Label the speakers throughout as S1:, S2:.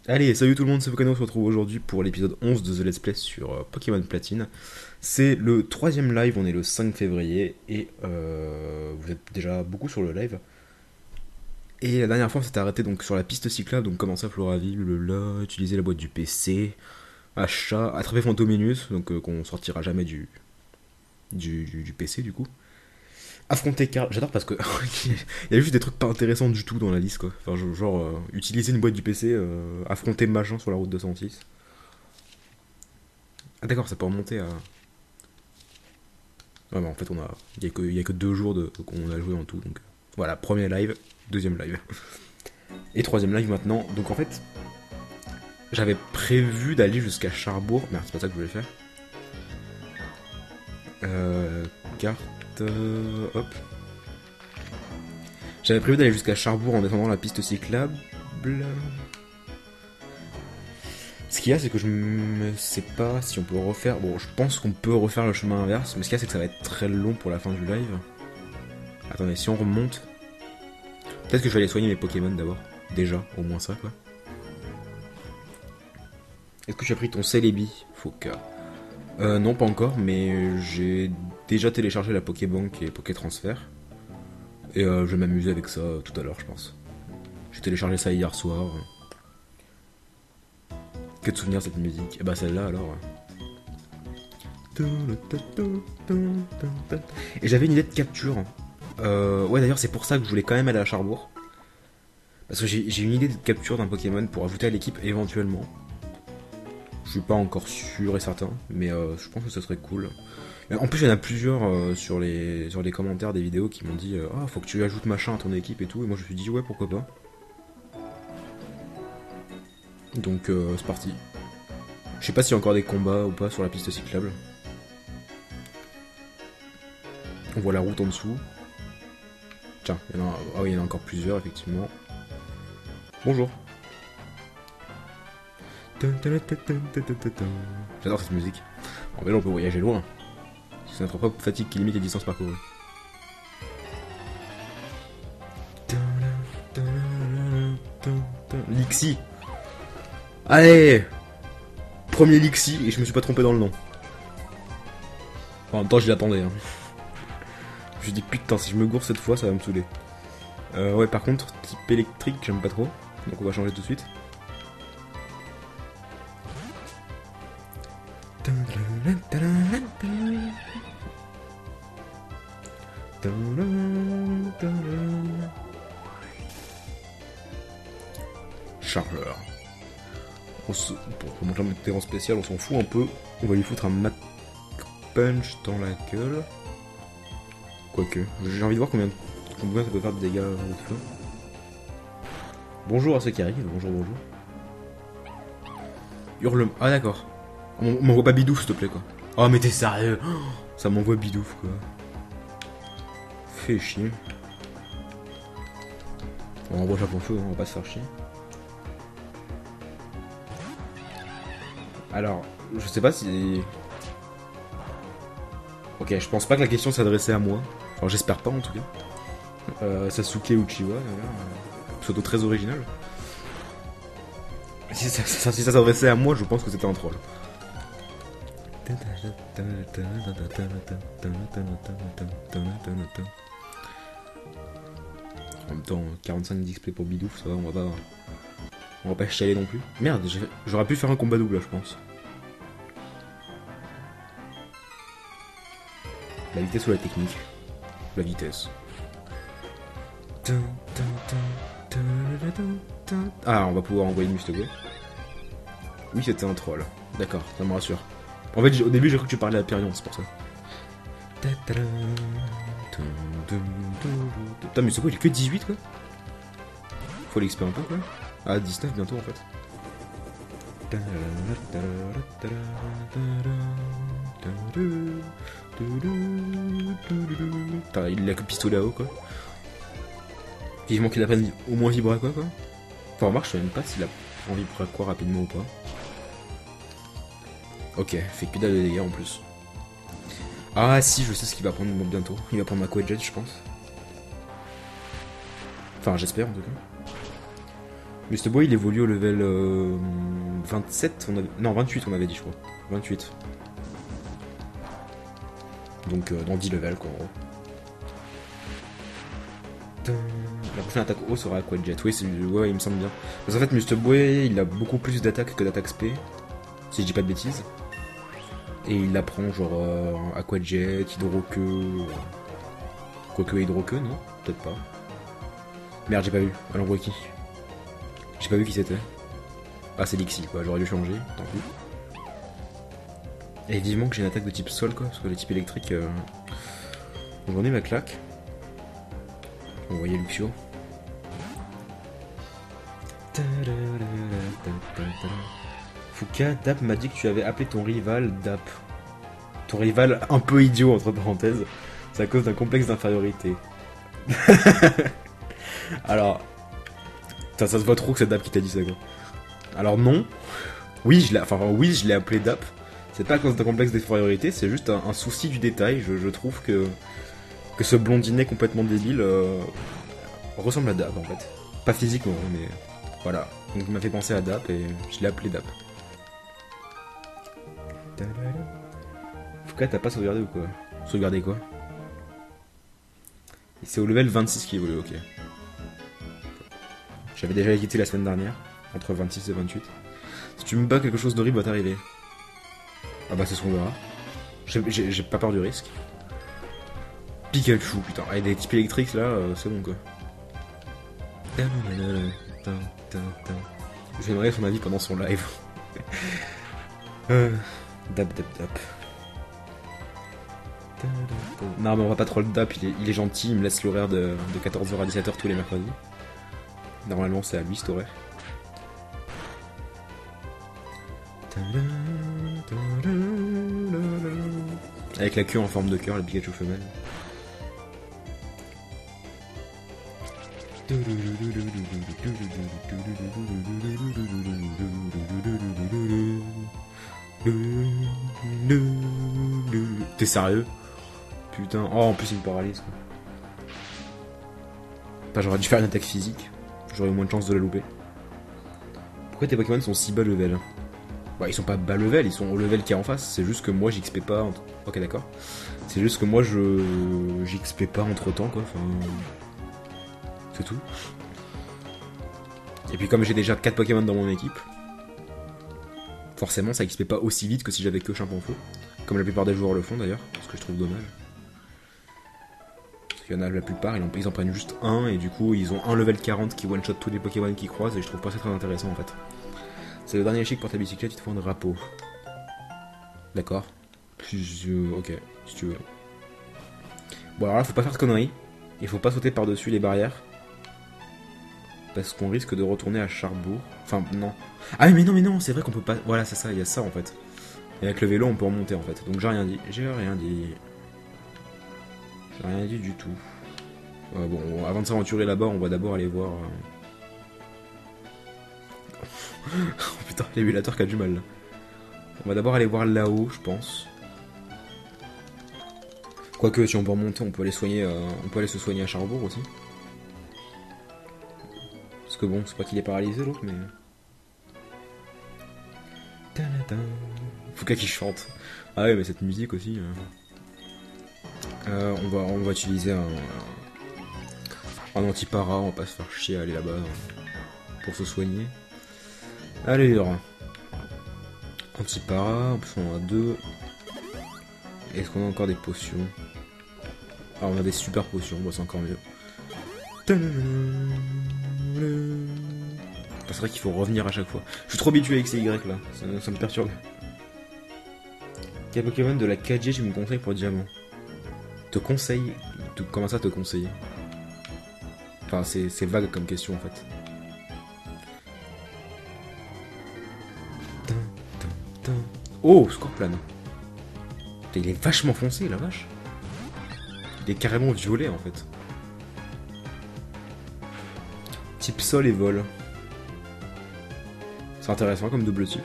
S1: Allez, salut tout le monde, c'est Fokano, on se retrouve aujourd'hui pour l'épisode 11 de The Let's Play sur Pokémon Platine. C'est le troisième live, on est le 5 février, et vous êtes déjà beaucoup sur le live. Et la dernière fois on s'était arrêté donc sur la piste cyclable, donc commencer à Floraville, utiliser la boîte du PC, achat, attraper Fantominus, donc qu'on sortira jamais du PC du coup. Affronter Karl, j'adore parce que il y a juste des trucs pas intéressants du tout dans la liste quoi. Enfin, utiliser une boîte du PC, affronter machin sur la route 206. Ah d'accord, ça peut remonter à. Ouais, mais en fait, il y a que 2 jours qu'on a joué en tout. Donc voilà, premier live, deuxième live. Et troisième live maintenant. Donc en fait, j'avais prévu d'aller jusqu'à Charbourg. Merde, c'est pas ça que je voulais faire. Carte. Hop. J'avais prévu d'aller jusqu'à Charbourg en descendant la piste cyclable. Ce qu'il y a, c'est que je ne sais pas si on peut refaire. Bon, je pense qu'on peut refaire le chemin inverse, mais ce qu'il y a, c'est que ça va être très long pour la fin du live. Attendez, si on remonte. Peut-être que je vais aller soigner mes Pokémon d'abord. Déjà, au moins ça, quoi. Est-ce que tu as pris ton Celebi, Foka? Non, pas encore, mais j'ai déjà téléchargé la Pokébank et Pokétransfert. Et je vais m'amuser avec ça tout à l'heure, je pense. J'ai téléchargé ça hier soir. Que de souvenirs cette musique. Et bah celle-là alors. Et j'avais une idée de capture. Ouais d'ailleurs c'est pour ça que je voulais quand même aller à Charbourg. Parce que j'ai une idée de capture d'un Pokémon pour ajouter à l'équipe éventuellement. Je suis pas encore sûr et certain, mais je pense que ce serait cool. En plus il y en a plusieurs sur les commentaires des vidéos qui m'ont dit ah faut que tu ajoutes machin à ton équipe et tout. Et moi je me suis dit ouais pourquoi pas. Donc c'est parti. Je sais pas s'il y a encore des combats ou pas sur la piste cyclable. On voit la route en dessous. Tiens, ah oui, il y en a encore plusieurs effectivement. Bonjour. J'adore cette musique. En vélo on peut voyager loin. C'est notre propre fatigue qui limite les distances parcourues. Lixie. Allez. Premier Lixie et je me suis pas trompé dans le nom. En même temps, je l'attendais. Hein. Je me suis dit putain, si je me gourre cette fois, ça va me saouler. Ouais, par contre, type électrique, j'aime pas trop. Donc on va changer tout de suite. Chargeur. Pour manger un terrain spécial, on s'en fout un peu. On va lui foutre un Mach Punch dans la gueule. Quoique, j'ai envie de voir combien ça peut faire de dégâts au feu. Bonjour à ceux qui arrivent, bonjour. Hurle. Ah d'accord. On m'envoie pas Bidouf s'il te plaît quoi. Oh mais t'es sérieux? Ça m'envoie Bidouf quoi. Fais chier. On envoie Japon feu, on va pas se faire chier. Alors, je sais pas si... Ok, je pense pas que la question s'adressait à moi. Enfin, j'espère pas en tout cas. Sasuke Uchiwa, d'ailleurs. Pseudo très original. Si ça s'adressait à moi, je pense que c'était un troll. En même temps, 45 d'XP pour Bidouf, ça va, on va pas chialer non plus. Merde, j'aurais pu faire un combat double là, je pense. La vitesse ou la technique? La vitesse. Ah, on va pouvoir envoyer une Mustogwe. Oui, c'était un troll. D'accord, ça me rassure. En fait, au début, j'ai cru que tu parlais à Pyrion, c'est pour ça. Putain, mais c'est quoi, il est que 18 quoi? Faut l'XP un peu quoi. Ah, 19 bientôt en fait. Putain, il a que pistolet à eau quoi. Vivement qu'il apprenne au moins vibrer quoi. Enfin, remarque, je sais même pas s'il a envie de quoi rapidement ou pas. Ok, fait que dalle de dégâts en plus. Ah si, je sais ce qu'il va prendre bientôt. Il va prendre ma Quajet, je pense. Enfin, j'espère en tout cas. Mr. Boy il évolue au level 27, non 28 on avait dit je crois. 28. Donc dans 10 levels quoi en gros. La prochaine attaque haut sera Aqua Jet. Oui, ouais, il me semble bien. Parce qu'en fait, Mr. Boy, il a beaucoup plus d'attaque que d'attaque spé. Si je dis pas de bêtises. Et il apprend genre Aqua Jet, Hydroqueux. Quoique Hydroqueux, non? Peut-être pas. Merde, j'ai pas vu. Elle envoie qui? J'ai pas vu qui c'était. Ah, c'est Lixie, quoi. J'aurais dû changer. Tant pis. Et vivement que j'ai une attaque de type sol, quoi. Parce que les types électriques. J'en ai ma claque. On voyait Luxio. Fouka, Dap m'a dit que tu avais appelé ton rival Dap. Ton rival un peu idiot, entre parenthèses. C'est à cause d'un complexe d'infériorité. Alors. Ça se voit trop que c'est Dap qui t'a dit ça, quoi. Alors non. Oui, je l'ai appelé Dap. C'est pas à cause d'un complexe d'infériorité, c'est juste un souci du détail. Je trouve que ce blondinet complètement débile ressemble à Dap en fait. Pas physiquement, mais voilà. Donc il m'a fait penser à Dap et je l'ai appelé Dap. Fouca, t'as pas sauvegardé ou quoi? Sauvegardé quoi? C'est au level 26 qui évolue, ok. J'avais déjà quitté la semaine dernière, entre 26 et 28. Si tu me bats, quelque chose d'horrible va t'arriver. Ah bah c'est ce qu'on verra. J'ai pas peur du risque. Pikachu, putain. Avec des types électriques là, c'est bon quoi. J'aimerais son avis pendant son live. Dap. Non mais on va pas trop le dap, il est gentil, il me laisse l'horaire de 14h à 17h tous les mercredis. Normalement c'est à lui cet horaire. Avec la queue en forme de cœur, la Pikachu femelle. T'es sérieux? Putain. Oh, en plus il me paralyse quoi. Bah, j'aurais dû faire une attaque physique. J'aurais eu moins de chance de la louper. Pourquoi tes Pokémon sont si bas level? Bah, ils sont pas bas level, ils sont au level qui est en face. C'est juste que moi j'XP pas. Ok, d'accord. C'est juste que moi j'XP pas entre temps quoi. Enfin. C'est tout. Et puis comme j'ai déjà 4 Pokémon dans mon équipe, forcément ça XP pas aussi vite que si j'avais que Chimpanfou. Comme la plupart des joueurs le font d'ailleurs, ce que je trouve dommage. Parce qu'il y en a la plupart, ils en prennent juste un et du coup ils ont un level 40 qui one-shot tous les Pokémon qui croisent et je trouve pas ça très intéressant en fait. C'est le dernier chic pour ta bicyclette, il te faut un drapeau. D'accord. Ok, si tu veux. Bon alors là faut pas faire de conneries, il faut pas sauter par-dessus les barrières. Parce qu'on risque de retourner à Charbourg. Enfin, non. Ah mais non, c'est vrai qu'on peut pas... Voilà, c'est ça, il y a ça en fait. Et avec le vélo, on peut remonter en fait. Donc j'ai rien dit. J'ai rien dit du tout. Bon, avant de s'aventurer là-bas, on va d'abord aller voir... Oh putain, l'émulateur qui a du mal là. On va d'abord aller voir là-haut, je pense. Quoique, si on peut remonter, on peut aller soigner... on peut aller se soigner à Charbourg aussi. Parce que bon, c'est pas qu'il est paralysé l'autre, mais... Fouca qui chante. Ah ouais, mais cette musique aussi... on va utiliser un anti-para, on va pas se faire chier à aller là-bas pour se soigner. Allez, anti-para, en plus on en a 2. Est-ce qu'on a encore des potions? Ah, on a des super potions, bon, c'est encore mieux. C'est vrai qu'il faut revenir à chaque fois. Je suis trop habitué avec ces Y là, ça me perturbe. Quel Pokémon de la 4G tu me conseilles pour Diamant? Te conseille? Comment ça te conseiller? Enfin, c'est vague comme question en fait. Oh, Scorpion. Il est vachement foncé la vache. Il est carrément violet en fait. Type sol et vol. C'est intéressant comme double type.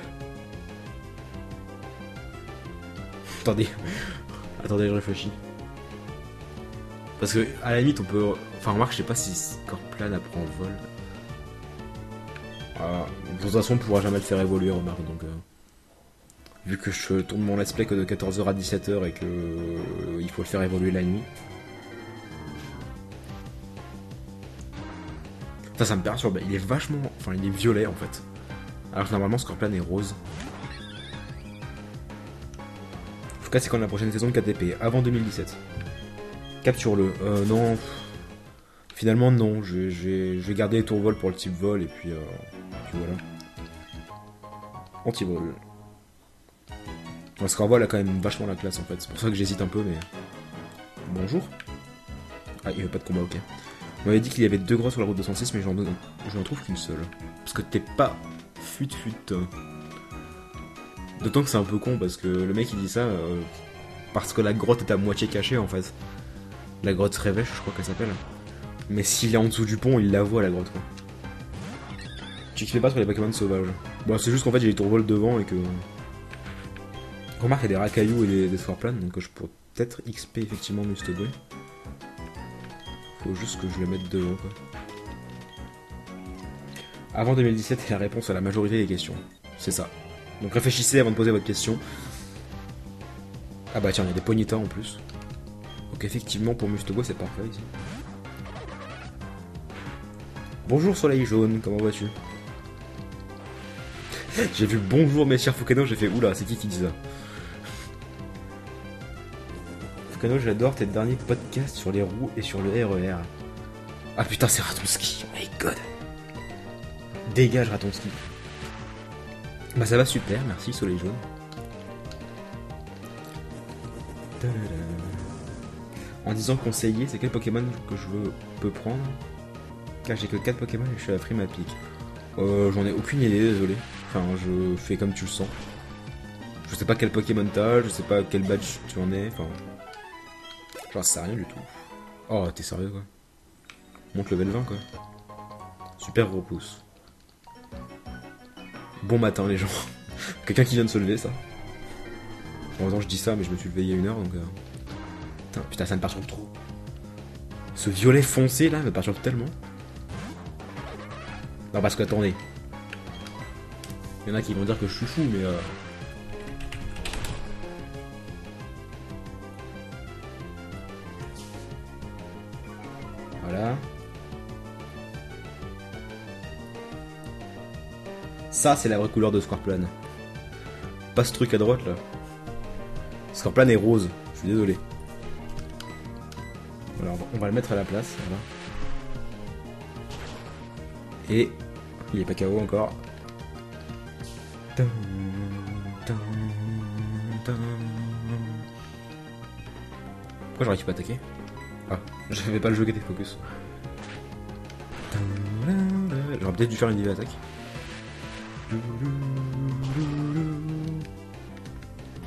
S1: Attendez, je réfléchis. Parce que à la limite on peut... Enfin remarque, je sais pas si Scorpion apprend vol. Ah, de toute façon, on pourra jamais le faire évoluer, remarque, donc... vu que je tourne mon let's play que de 14h à 17h et que il faut le faire évoluer la nuit. Ça me perturbe, il est vachement... Enfin, il est violet, en fait. Alors que normalement, Scorpion est rose. En tout cas, c'est quand la prochaine saison de KTP, avant 2017. Capture-le. Non... Finalement, non. Je vais garder les tours vol pour le type vol, et puis voilà. Anti-vol. Parce qu'en vol a quand même vachement la classe en fait. C'est pour ça que j'hésite un peu, mais. Bonjour. Ah, il n'y avait pas de combat, ok. On m'avait dit qu'il y avait 2 gros sur la route 206, mais je n'en trouve qu'une seule. Parce que t'es pas fut. D'autant que c'est un peu con, parce que le mec il dit ça parce que la grotte est à moitié cachée en fait. La grotte Revèche, je crois qu'elle s'appelle. Mais s'il est en dessous du pont, il la voit la grotte quoi. Tu kiffes pas sur les Pokémon sauvages. Bon, c'est juste qu'en fait j'ai les tourvols devant et que. Remarque, il y a des racailloux et des Scorpions, donc je pourrais peut-être XP effectivement Mustogwe. Faut juste que je le mette devant quoi. Avant 2017 est la réponse à la majorité des questions. C'est ça. Donc réfléchissez avant de poser votre question. Ah bah tiens, il y a des Ponyta en plus. Donc effectivement pour Mustogwe c'est parfait ici. Bonjour Soleil Jaune, comment vas-tu? J'ai vu bonjour mes chers Fukano, j'ai fait oula, c'est qui dit ça? Fukano, j'adore tes derniers podcasts sur les roues et sur le RER. Ah putain, c'est Ratonski, oh my god. Dégage Ratonski. Bah ça va super, merci Soleil Jaune. En disant conseiller, c'est quel Pokémon que je peux prendre? Car j'ai que 4 Pokémon et je suis à la frime à pic. J'en ai aucune idée, désolé. Enfin, je fais comme tu le sens. Je sais pas quel Pokémon t'as, je sais pas quel badge tu en es, enfin... J'en sais rien du tout. Oh, t'es sérieux quoi? Monte level 20 quoi. Super gros pouce. Bon matin les gens. Quelqu'un qui vient de se lever ça. En même temps je dis ça mais je me suis levé il y a 1 heure donc... Putain ça me perturbe trop. Ce violet foncé là me perturbe tellement. Non parce que attendez. Il y en a qui vont dire que je suis fou mais Voilà. Ça c'est la vraie couleur de Scorpion. Pas ce truc à droite là. Scorpion est rose, je suis désolé. Voilà, on va le mettre à la place, voilà. Et il est pas KO encore. Pourquoi j'aurais pas attaqué? Ah, j'avais pas le jeu qui était focus. J'aurais peut-être dû faire une attaque.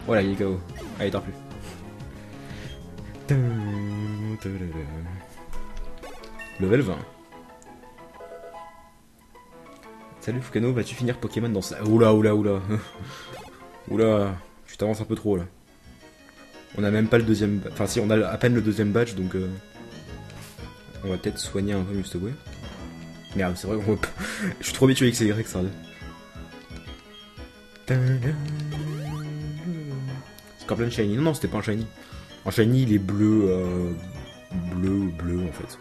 S1: Voilà, il est KO. Allez, t'en plus. Level 20. Salut Fukano, vas-tu finir Pokémon dans ça? Oula. Oula, tu t'avances un peu trop là. On a même pas le deuxième... Enfin si, on a à peine le deuxième badge, donc... On va peut-être soigner un peu Mustogwe. Merde, c'est vrai qu'on va... Je suis trop habitué avec XY, ça. Scorpion Shiny. Non, c'était pas un Shiny. Un Shiny, il est bleu... bleu en fait.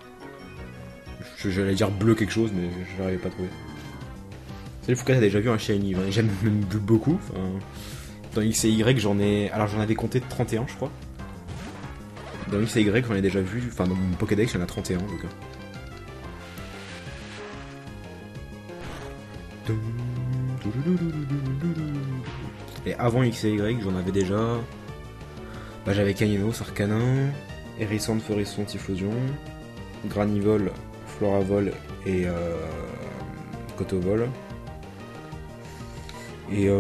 S1: J'allais dire bleu quelque chose, mais je n'arrivais pas à trouver. Salut Foucault, t'as déjà vu un Shiny? J'en ai même vu beaucoup. Enfin, dans X et Y, j'en ai... Alors j'en avais compté 31, je crois. Dans X et Y, j'en ai déjà vu... Enfin, dans mon Pokédex, il y en a 31, donc... Et avant X et Y, j'en avais déjà... Bah, j'avais Caninos, Arcanin, Hérisson, Feurisson, Typhlosion, Granivol, Floravol et Cotovol. Et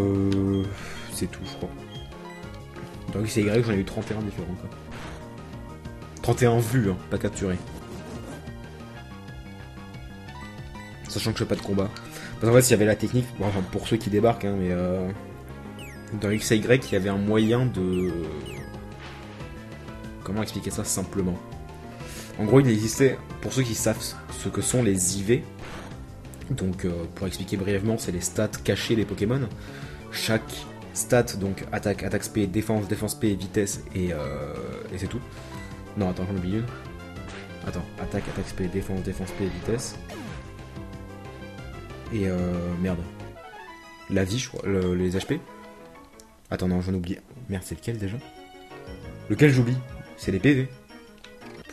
S1: c'est tout, je crois. Dans X et Y, j'en ai eu 31 différents, quoi. 31 vues, hein, pas capturés. Sachant que je fais pas de combat. Parce qu'en fait, s'il y avait la technique, bon, enfin, pour ceux qui débarquent, hein, mais dans X et Y, il y avait un moyen de... Comment expliquer ça simplement? En gros, il existait, pour ceux qui savent ce que sont les IV, Donc pour expliquer brièvement, c'est les stats cachées des Pokémon. Chaque stat, donc attaque, attaque SP, défense, défense P, vitesse et c'est tout. Non, attends, j'en oublie une. Attends, attaque, attaque SP, défense, défense P, vitesse. Et merde. La vie, je crois, les HP. Attends, non, j'en oublie. Merde, c'est lequel déjà? Lequel j'oublie? C'est les PV.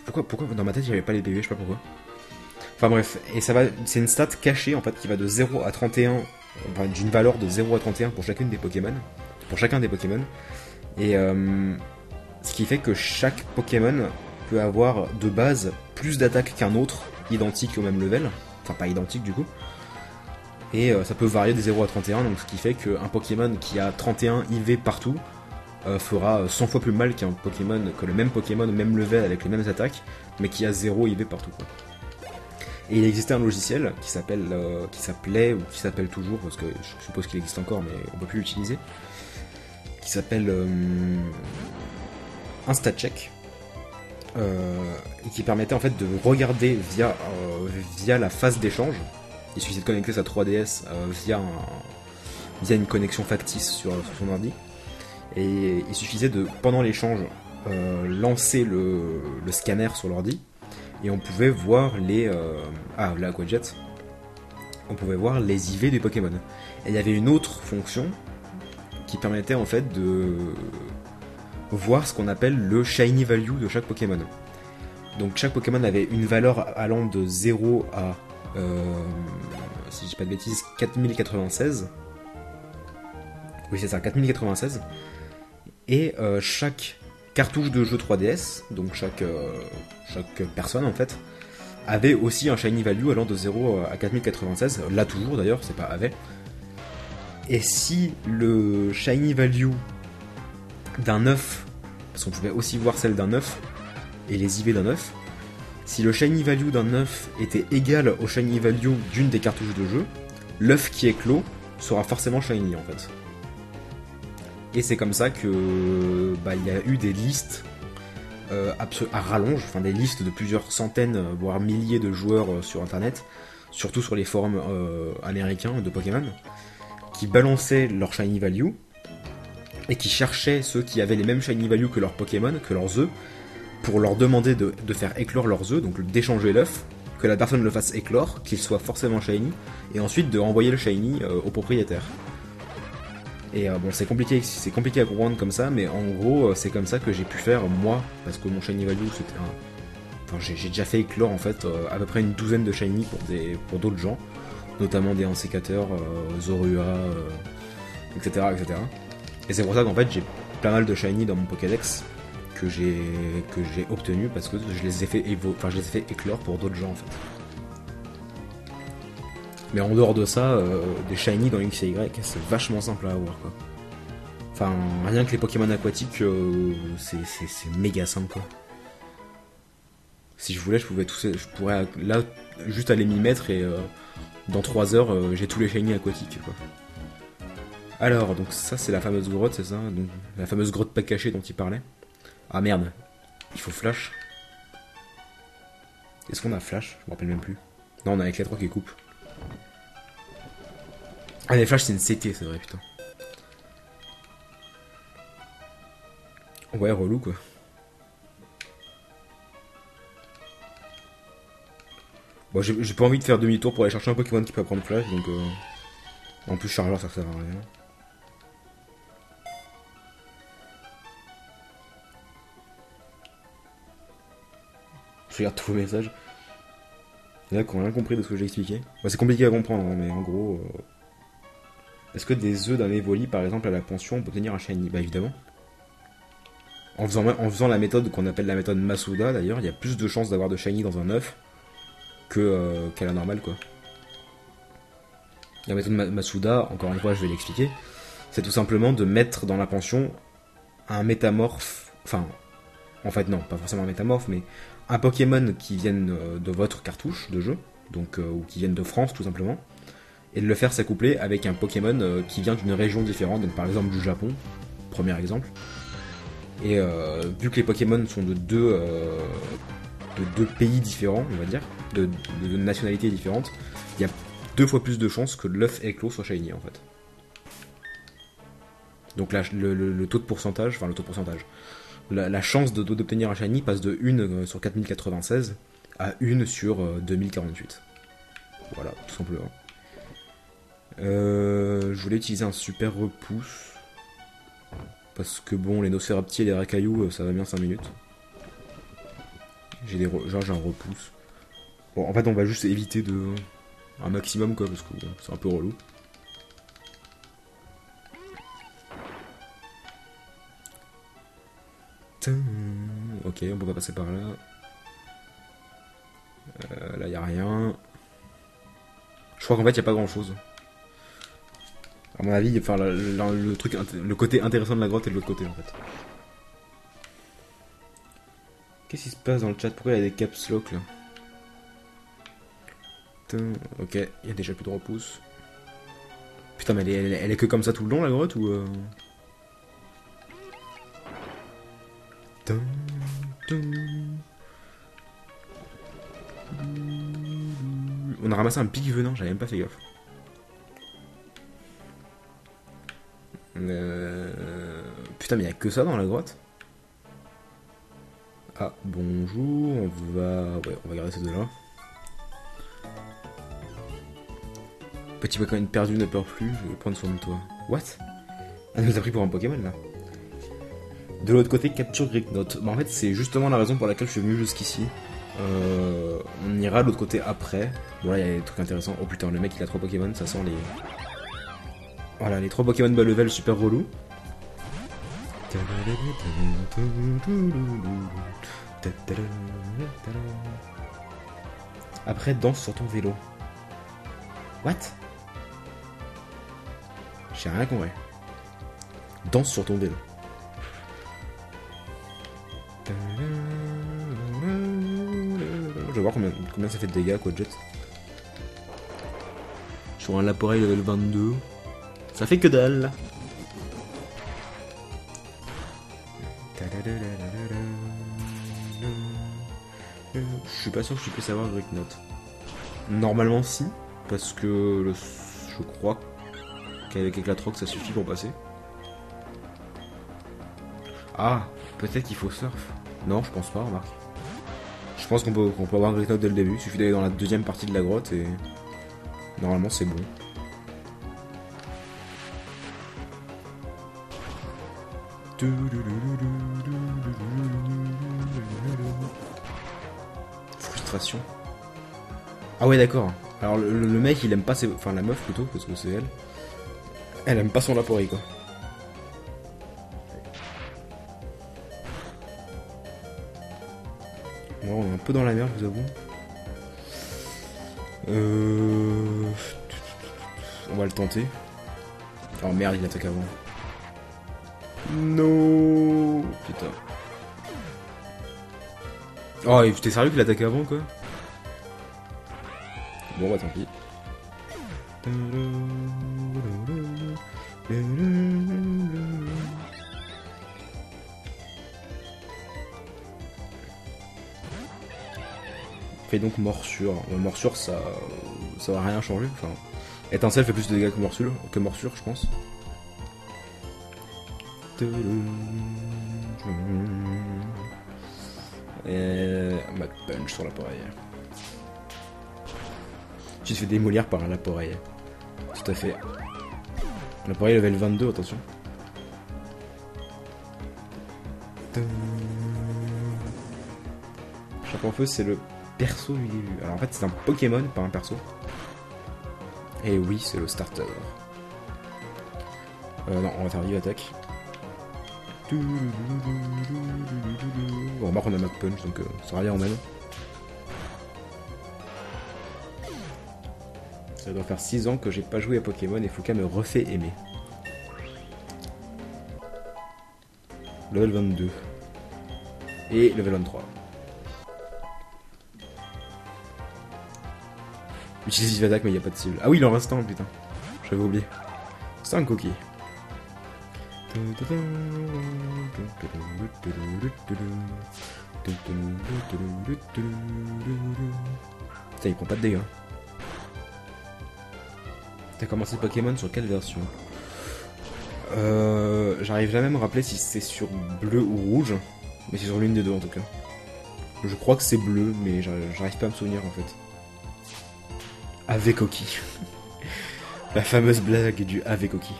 S1: Pourquoi dans ma tête, il n'y avait pas les PV, je sais pas pourquoi. Enfin bref, et ça va, c'est une stat cachée en fait qui va de 0 à 31, enfin, d'une valeur de 0 à 31 pour chacune des Pokémon, pour chacun des Pokémon. Et ce qui fait que chaque Pokémon peut avoir de base plus d'attaques qu'un autre, identique au même level, enfin pas identique du coup. Et ça peut varier de 0 à 31, donc ce qui fait qu'un Pokémon qui a 31 IV partout fera 100 fois plus mal qu'un Pokémon, que le même Pokémon au même level avec les mêmes attaques, mais qui a 0 IV partout quoi. Et il existait un logiciel qui s'appelait, ou qui s'appelle toujours, parce que je suppose qu'il existe encore, mais on peut plus l'utiliser, qui s'appelle InstaCheck, et qui permettait en fait de regarder via la phase d'échange. Il suffisait de connecter sa 3DS via une connexion factice sur son ordi, et il suffisait de, pendant l'échange, lancer le scanner sur l'ordi, et on pouvait voir les... là, Aquajet. On pouvait voir les IV des Pokémon. Et il y avait une autre fonction qui permettait en fait de voir ce qu'on appelle le Shiny Value de chaque Pokémon. Donc chaque Pokémon avait une valeur allant de 0 à... si je dis pas de bêtises, 4096. Oui, c'est ça, 4096. Et chaque cartouche de jeu 3DS, donc chaque personne en fait, avait aussi un shiny value allant de 0 à 4096, là toujours d'ailleurs, c'est pas avait. Et si le shiny value d'un œuf, parce qu'on pouvait aussi voir celle d'un œuf, et les IV d'un œuf, si le shiny value d'un œuf était égal au shiny value d'une des cartouches de jeu, l'œuf qui est clos sera forcément shiny en fait. Et c'est comme ça que il y a eu des listes à rallonge, enfin des listes de plusieurs centaines, voire milliers de joueurs sur internet, surtout sur les forums américains de Pokémon, qui balançaient leur shiny value et qui cherchaient ceux qui avaient les mêmes shiny value que leurs Pokémon, que leurs œufs, pour leur demander de faire éclore leurs œufs, donc d'échanger l'œuf, que la personne le fasse éclore, qu'il soit forcément shiny, et ensuite de renvoyer le shiny au propriétaire. Et bon, c'est compliqué à comprendre comme ça, mais en gros, c'est comme ça que j'ai pu faire moi, parce que mon shiny value, c'était un... Enfin, j'ai déjà fait éclore en fait à peu près une douzaine de shiny pour d'autres gens, notamment des ensécateurs, Zorua, etc., etc. Et c'est pour ça qu'en fait, j'ai pas mal de shiny dans mon Pokédex que j'ai obtenu parce que je les ai fait éclore pour d'autres gens en fait. Mais en dehors de ça, des shiny dans X et Y, c'est vachement simple à avoir quoi. Enfin, rien que les Pokémon aquatiques, c'est méga simple quoi. Si je voulais, je pourrais là juste aller m'y mettre et dans 3 heures, j'ai tous les shiny aquatiques quoi. Alors, donc ça c'est la fameuse grotte, c'est ça? Donc, la fameuse grotte pas cachée dont il parlait. Ah merde, il faut flash. Est-ce qu'on a flash? Je me rappelle même plus. Non, on a avec les 3 qui coupe. Ah, les flash c'est une CT, c'est vrai, putain. Ouais, relou quoi. Bon, j'ai pas envie de faire demi-tour pour aller chercher un Pokémon qui peut prendre flash, donc en plus chargeur ça sert à rien. Je regarde tous vos messages. Il y en a qui ont rien compris de ce que j'ai expliqué. Bah, c'est compliqué à comprendre, hein, mais en gros... Est-ce que des œufs d'un Evoli, par exemple, à la pension, on peut obtenir un shiny? Bah évidemment. En faisant la méthode qu'on appelle la méthode Masuda, d'ailleurs, il y a plus de chances d'avoir de shiny dans un œuf qu'à la normale, quoi. La méthode Masuda, encore une fois, je vais l'expliquer, c'est tout simplement de mettre dans la pension un métamorphe... Enfin, en fait non, pas forcément un métamorphe, mais un Pokémon qui vienne de votre cartouche de jeu, donc ou qui vienne de France, tout simplement, et de le faire s'accoupler avec un Pokémon qui vient d'une région différente, donc par exemple du Japon, premier exemple. Et vu que les Pokémon sont de deux pays différents, on va dire, de nationalités différentes, il y a 2 fois plus de chances que l'œuf éclos soit shiny en fait. Donc là, le taux de pourcentage, enfin le taux de pourcentage, la chance d'obtenir un shiny passe de 1 sur 4096 à 1 sur 2048. Voilà, tout simplement. Je voulais utiliser un super repousse. Parce que bon, les Nosferapti et les Racailloux, ça va bien 5 minutes. J'ai un repousse. Bon, en fait, on va juste éviter un maximum, quoi, parce que bon, c'est un peu relou. Ok, on peut pas passer par là. Là, y a rien. Je crois qu'en fait, y a pas grand chose. À mon avis, enfin, le côté intéressant de la grotte est de l'autre côté, en fait. Qu'est-ce qui se passe dans le chat? Pourquoi il y a des caps lock là? Ok, il y a déjà plus de repousse. Putain, mais elle est que comme ça tout le long la grotte ou On a ramassé un pic venin, j'avais même pas fait gaffe. Putain, mais il y a que ça dans la grotte. Ah, bonjour, on va garder ces deux-là. Petit Pokémon perdu ne pleure plus, je vais prendre soin de toi. What? Elle nous a pris pour un Pokémon là. De l'autre côté, capture Greeknote. Bah en fait, c'est justement la raison pour laquelle je suis venu jusqu'ici. On ira de l'autre côté après. Bon là, il y a des trucs intéressants. Oh putain, le mec il a 3 Pokémon, ça sent les... Voilà, les 3 Pokémon bas level super relou. Après, danse sur ton vélo. What? J'ai rien compris. Danse sur ton vélo. Je vais voir combien ça fait de dégâts, quoi, Jet. Sur un Laporeille level 22. Ça fait que dalle. Je suis pas sûr que je puisse avoir Greeknote. Normalement, si. Parce que je crois qu'avec Éclatroc ça suffit pour passer. Ah, peut-être qu'il faut surf. Non, je pense pas, remarque. Je pense qu'on peut avoir Greeknote dès le début. Il suffit d'aller dans la deuxième partie de la grotte et normalement c'est bon. Frustration. Ah ouais, d'accord. Alors le mec il aime pas ses... Enfin la meuf plutôt, parce que c'est elle. Elle aime pas son Laporie quoi. Bon, on est un peu dans la merde, je vous avoue. On va le tenter. Oh merde, il attaque avant. Non. Putain. Oh, t'es sérieux qu'il attaque avant quoi? Bon bah tant pis. Fait donc morsure. Morsure ça va rien changer. Enfin, étincelle fait plus de dégâts que morsure je pense. Et Mad Punch sur l'appareil. Tu te fais démolir par un Laporeille. Tout à fait. L'appareil level 22, attention. Chape en feu, c'est le perso du début. Alors en fait, c'est un Pokémon, pas un perso. Et oui, c'est le starter. Non, on va faire vive attaque. Bon, remarque, on a Mad Punch, donc ça revient en même. Ça doit faire 6 ans que j'ai pas joué à Pokémon et Fouka me refait aimer. Level 22. Et level 23. Utilise vive attaque mais il n'y a pas de cible. Ah oui, il en reste un, putain. J'avais oublié. C'est un coquille. Putain, il prend pas de dégâts. T'as commencé Pokémon sur quelle version? J'arrive jamais à me rappeler si c'est sur bleu ou rouge, mais c'est sur l'une des deux en tout cas. Je crois que c'est bleu, mais j'arrive pas à me souvenir en fait. Avec Oki. La fameuse blague du avec Oki.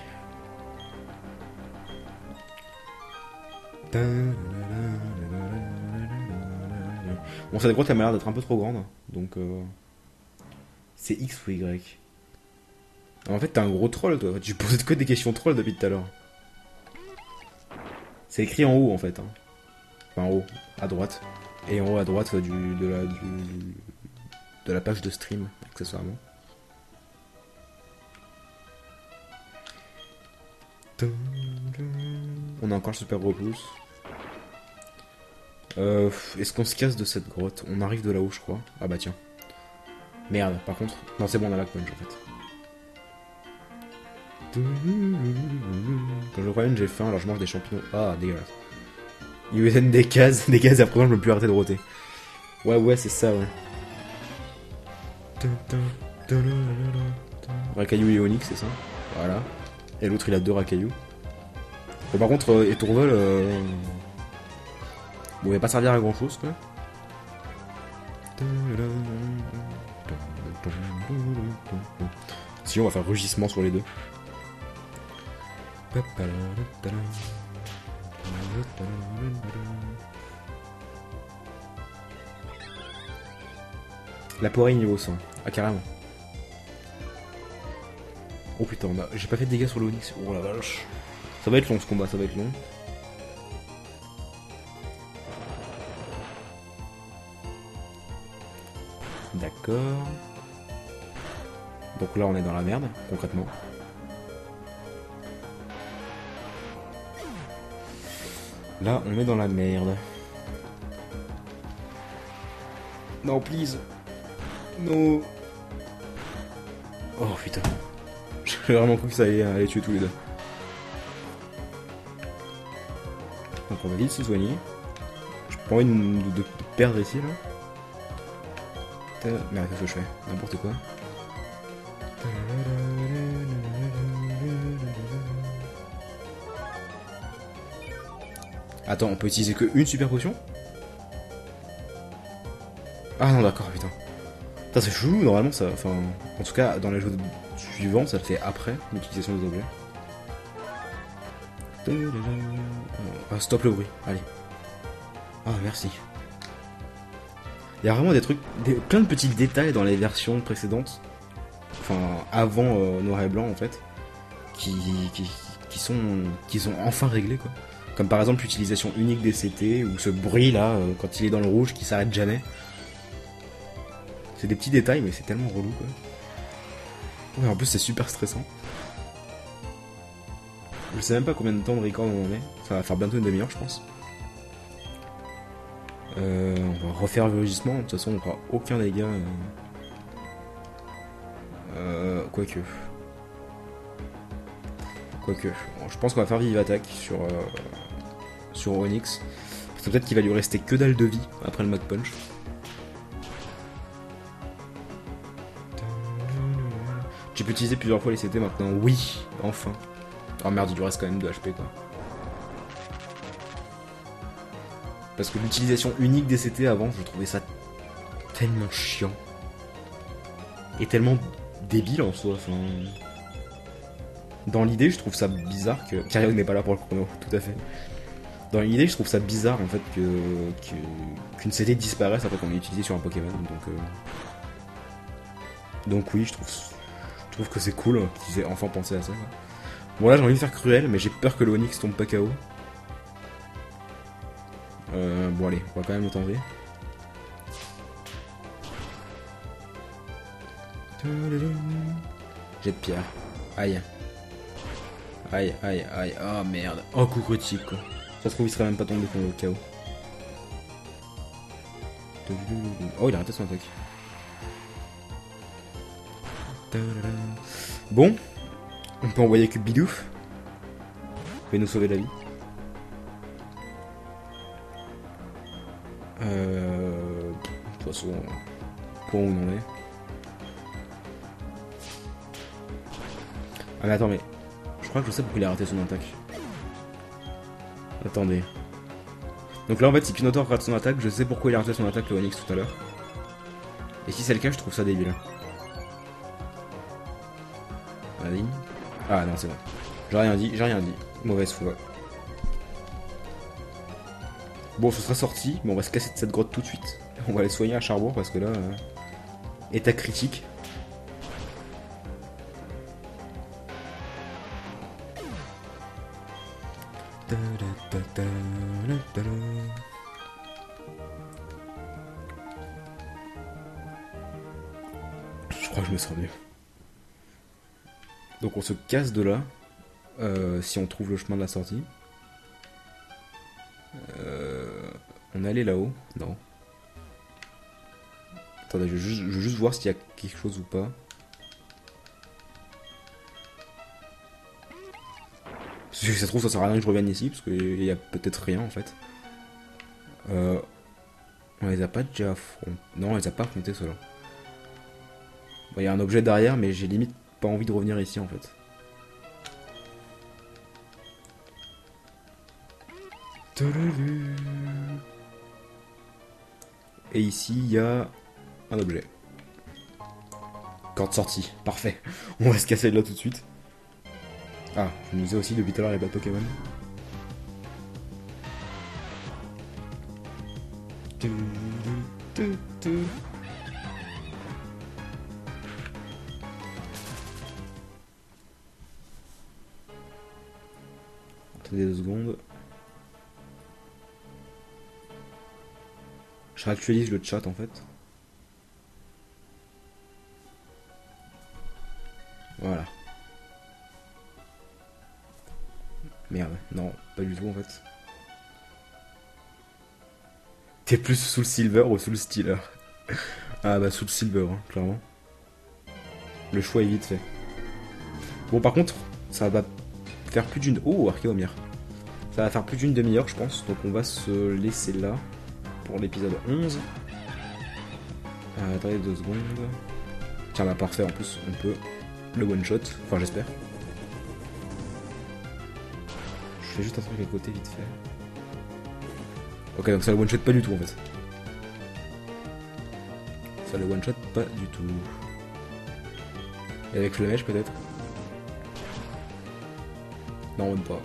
S1: Bon, cette grotte elle m'a l'air d'être un peu trop grande, donc c'est X ou Y. En fait, t'es un gros troll toi, tu poses que des questions troll depuis tout à l'heure. C'est écrit en haut en fait. Hein. Enfin en haut, à droite. Et en haut à droite de la page de stream, accessoirement. On a encore le super gros pouce. Est-ce qu'on se casse de cette grotte? On arrive de là-haut, je crois. Ah bah tiens. Merde, par contre. Non, c'est bon, on a la punch en fait. Quand je reviens, j'ai faim, alors je mange des champignons. Ah, dégueulasse. Il me donne des cases, et à présent, je peux plus arrêter de roter. Ouais, c'est ça, ouais. Racaillou et Onyx, c'est ça. Voilà. Et l'autre, il a 2 Racaillou. Bon, par contre, Etourvel, bon, il va pas servir à grand chose, quoi. Si, on va faire rugissement sur les deux. La poireille niveau 100. Ah, carrément. Oh putain, j'ai pas fait de dégâts sur le Onyx. Oh la vache. Ça va être long ce combat, ça va être long. D'accord. Donc là on est dans la merde, concrètement. Là on est dans la merde. Non, please. Non. Oh putain. J'ai vraiment cru que ça allait les tuer tous les deux. Donc on va vite se soigner. J'ai pas envie de perdre ici là. Merde, qu'est-ce que je fais? N'importe quoi. Attends, on peut utiliser que une super potion? Ah non, d'accord, putain. Ça c'est chelou, normalement ça. Enfin, en tout cas, dans les jeux suivants, ça le fait après l'utilisation des objets. Ah, stop le bruit, allez. Ah, merci. Il y a vraiment des trucs, plein de petits détails dans les versions précédentes, enfin avant Noir et Blanc en fait, qui sont enfin réglés quoi. Comme par exemple l'utilisation unique des CT ou ce bruit là quand il est dans le rouge qui s'arrête jamais. C'est des petits détails mais c'est tellement relou quoi. Ouais, en plus c'est super stressant. Je sais même pas combien de temps de record on en est. Ça va faire bientôt une demi-heure je pense. On va refaire le rugissement, de toute façon on fera aucun dégât. Quoique. Bon, je pense qu'on va faire vive attaque sur Onyx. Parce que peut-être qu'il va lui rester que dalle de vie après le Mach Punch. J'ai pu utiliser plusieurs fois les CT maintenant. Oui, enfin. Oh merde, il lui reste quand même 2 HP quoi. Parce que l'utilisation unique des CT avant, je trouvais ça tellement chiant. Et tellement débile en soi. Enfin... Dans l'idée, je trouve ça bizarre que... Cario n'est pas là pour le chrono, tout à fait. Dans l'idée, je trouve ça bizarre en fait qu'une CT disparaisse après qu'on l'ait utilisée sur un Pokémon. Donc oui, je trouve que c'est cool qu'ils aient enfin pensé à ça. Bon là, j'ai envie de faire cruel, mais j'ai peur que le Onyx tombe pas KO. Bon allez, on va quand même le tenter. Jet de pierre. Aïe. Aïe. Oh merde. Oh coup critique quoi. Ça se trouve il serait même pas tombé pour le KO. Oh il a raté son attaque. Bon. On peut envoyer Cube Bidouf. Il va nous sauver la vie. De toute façon, point où on en est. Ah mais attends, mais je crois que je sais pourquoi il a raté son attaque. Attendez. Donc là en fait si Pinotaur rate son attaque, je sais pourquoi il a raté son attaque le Onix tout à l'heure. Et si c'est le cas, je trouve ça débile. Vas-y. Ah non, c'est bon. J'ai rien dit, j'ai rien dit. Mauvaise foi. Bon, ce sera sorti, mais on va se casser de cette grotte tout de suite. On va aller soigner à Charbourg parce que là, état critique. Je crois que je me sens mieux. Donc on se casse de là, si on trouve le chemin de la sortie. On est allé là-haut? Non. Attendez, je veux juste voir s'il y a quelque chose ou pas. Si ça se trouve, ça sert à rien que je revienne ici, parce qu'il y a peut-être rien en fait. On les a pas déjà affrontés. Non, on les a pas affrontés ceux-là. Bon, il y a un objet derrière, mais j'ai limite pas envie de revenir ici en fait. Et ici, il y a un objet. Corde sortie, parfait. On va se casser de là tout de suite. Ah, je me disais aussi depuis tout à l'heure, il n'y a pas de Pokémon. Attendez 2 secondes. Je réactualise le chat en fait. Voilà. Merde, non, pas du tout en fait. T'es plus sous le silver ou sous le stealer? Ah bah sous le silver, hein, clairement. Le choix est vite fait. Bon par contre, ça va faire plus d'une... Oh, Archéomir. Ça va faire plus d'une demi-heure je pense, donc on va se laisser là pour l'épisode 11. Attendez 2 secondes. Tiens bah parfait, en plus on peut le one shot, enfin j'espère. Je fais juste un truc à côté vite fait. Ok, donc ça le one shot pas du tout en fait. Ça le one shot pas du tout. Et avec Flamèche peut-être? Non, même pas.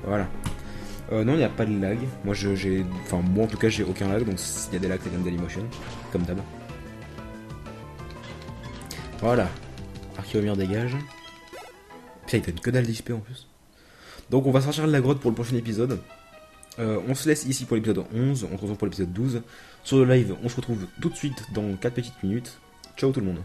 S1: Voilà. Non, il n'y a pas de lag. Moi, enfin, moi en tout cas, j'ai aucun lag. Donc, s'il y a des lags, c'est comme Dailymotion. Comme d'hab. Voilà. Archéomir dégage. Putain, il donne que dalle d'XP en plus. Donc, on va sortir de la grotte pour le prochain épisode. On se laisse ici pour l'épisode 11. On se retrouve pour l'épisode 12. Sur le live, on se retrouve tout de suite dans 4 petites minutes. Ciao tout le monde.